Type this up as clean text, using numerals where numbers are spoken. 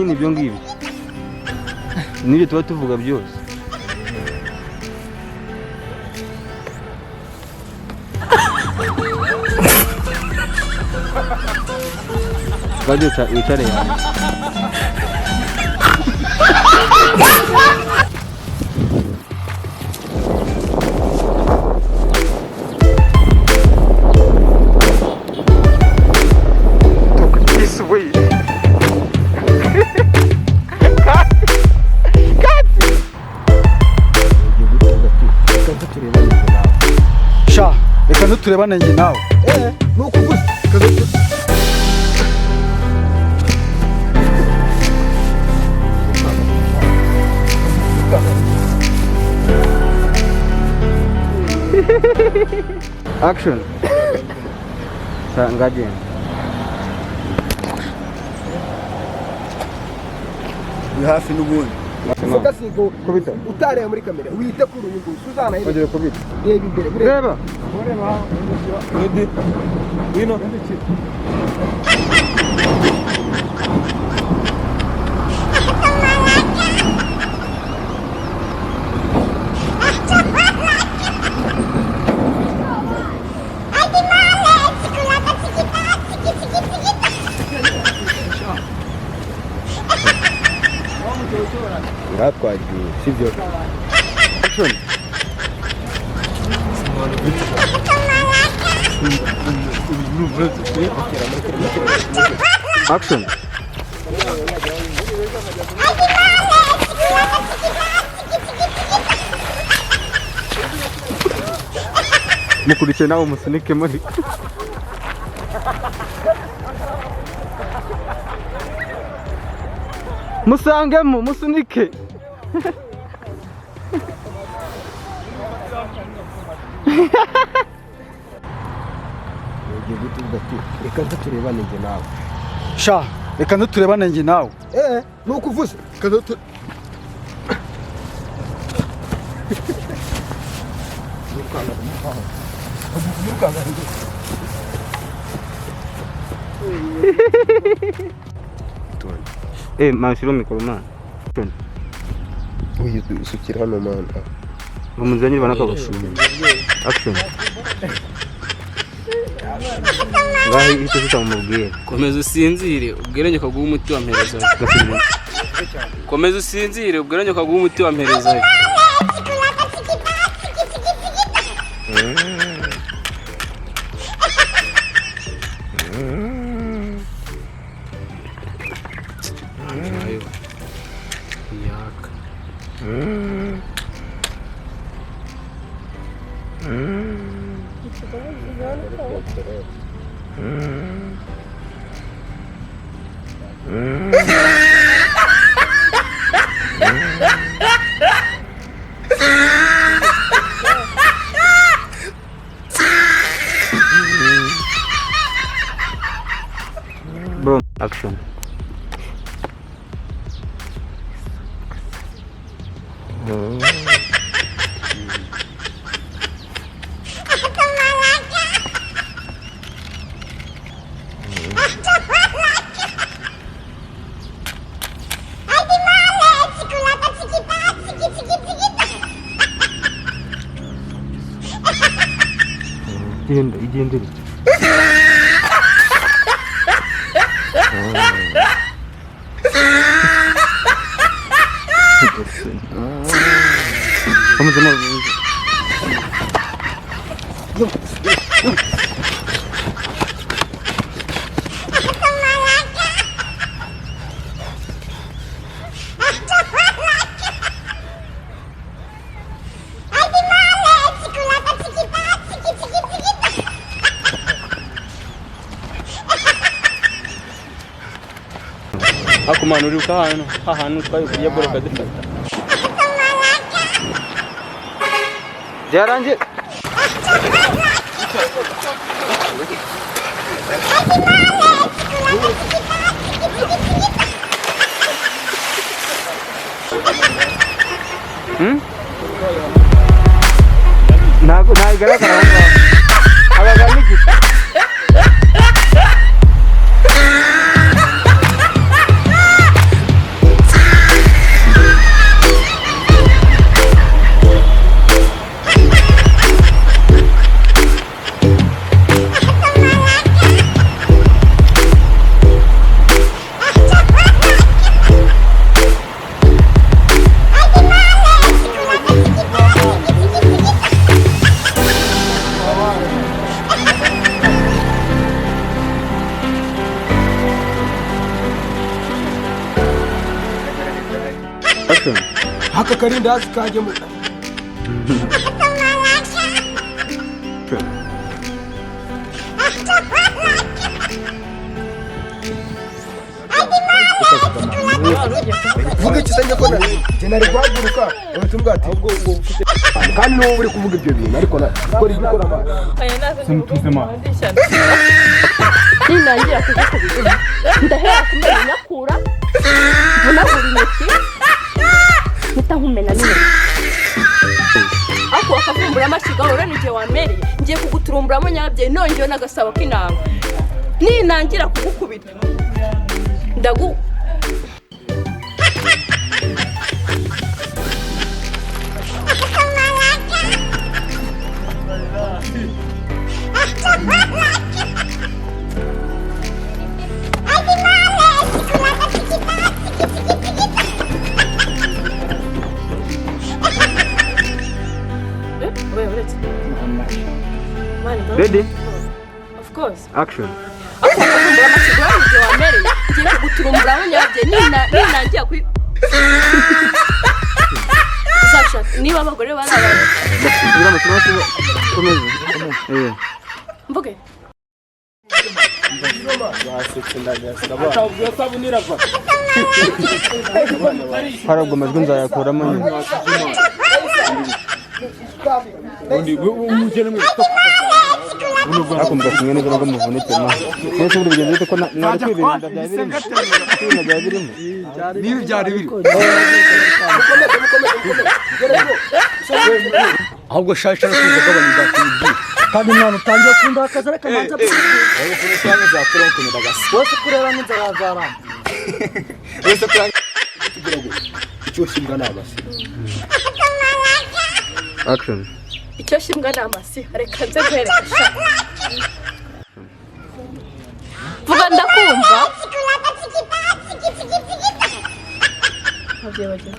nyine ibyo ngibyo nibyo tuba tuvuga byose. Bajya wicare yanjye. Reka ntuturebane njye nawe. Nuko uvuze. Action. Ngaje. Ni hafi n'ubundi. Focus go kubita. Utare muri kamera. Wite kuri uyu nguyu. Suzana iri. Ongera kubita. Reba imbere. Reba. Reba. Ready. Wino. Ngatwagiye sibyo. Action. Action. Mukurikiye nawe musunike muri. Musangemo musunike. Reka ntuturebane njye nawe. Sha, reka ntuturebane njye nawe. Nuko uvuze. Mashiro mikoro man. Uyu usukira hano man. Umuzanyi banakabashimira. Action. Ngaho ito tutamubwira. Komeza usinzire ubwiranye kaguha umuti wa mpereza. Komeza usinzire ubwiranye kaguha umuti wa mpereza. Boom, action. Igende. Vamos amor. Akumana uri ukahano hahanu twaye kurya bore kadifata. Byarangiye. Ntago ntayigaragara aho ngaho. Abagabo n'igiti. aka karindazi kajye mu vuga ikisenge ko nari guhaguruka ubutumwa ati ubwo ufite kandi n'uwo uri kuvuga ibyo bintu ariko gukora ibyo ukora ninangira kugukubita ndahera kumenya nyakura vunagura intoki mpita nkumena n'intoki ako wakavumbura amakiga urabona igihe wamereye ngiye kuguturumburamo nyabyeyi nongewe n'agasabo k'inanga ninangira kugukubita Ready? Of course. Action. Ako wakavumbura amakiga urabona igihe wamereye ngiye kuguturumburamo nyabyeyi ninangira niba abagore barabana mvuge harabwo amajwi nzayakuramo akumva kimwe neza ngo muvunike mwese buri bigenze bite ko nari kwirinda bya birimo niba byari biri ahubwo shasha kuza gabanya ndakubwiye kandi mwana utangiye kundakaza reka manza wowe kuri cyane za Toronto ndagasa wose kureba n'inzara zaramba wese kuranga icyo shimbwa nabasi action icyo shimbwa n'amasi reka nze kwereka sha vuga ndakumva bagiye